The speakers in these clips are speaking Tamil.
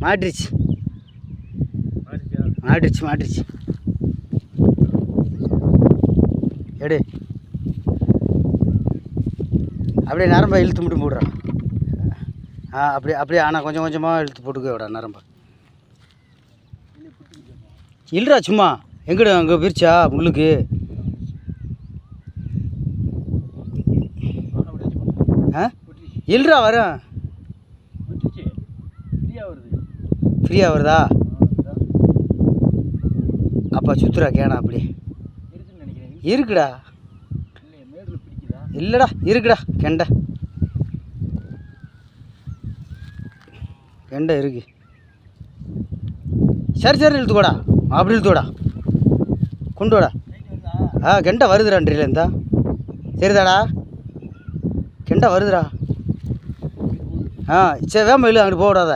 மாட்டிருச்சு மாட்டிருச்சு மாட்டிருச்சு. எடு அப்படியே நரம்பை இழுத்து மட்டும் போடுறான். அப்படியே அப்படியே ஆனால் கொஞ்சம் கொஞ்சமாக இழுத்து போட்டுக்க விட நரம்பை. இல்லைடா சும்மா எங்கடா அங்கே பிரிச்சா முள்ளுக்கு. இல்லைடா வரேன். ஃப்ரீயாக வருதா? அப்பா சுற்றுறா கேனா அப்படியே இருக்குடா. இல்லைடா இருக்குடா கெண்டை கெண்டை இருக்கு. சரி சரி இழுத்துக்கோடா அப்படி இழுத்துக்கோடா கொண்டு வாடா. கெண்டை வருதுடான்றீல இருந்தா சரிதாடா கெண்டை வருதுடா. சரி வேமா இல்லை அங்கிட்டு போடாத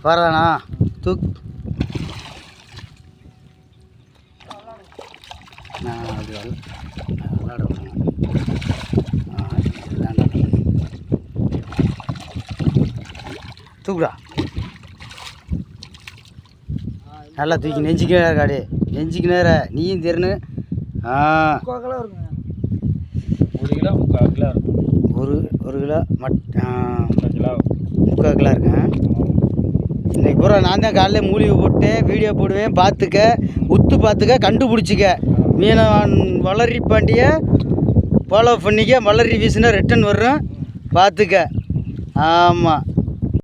வரதானா அப்படி விளாட தூக்குடா நல்லா தூக்கி நெஞ்சிக்கு நேரம் இருக்காடி நெஞ்சிக்கு நேரம் நீயும் தெரினு. 1 கிலோ 3/4 கிலோ இருக்கும். ஒரு கிலோ 3/4 கிலோ இருக்கேன். இன்றைக்கி பூரா நான் தான் காலையில் மூலிகை போட்டு வீடியோ போடுவேன். பார்த்துக்க உத்து பார்த்துக்க கண்டுபிடிச்சிக்க. மீனை வளரி பாண்டிய ஃபாலோ பண்ணிக்க. வளரி வீசினா ரிட்டன் வர்றோம் பார்த்துக்க. ஆமாம்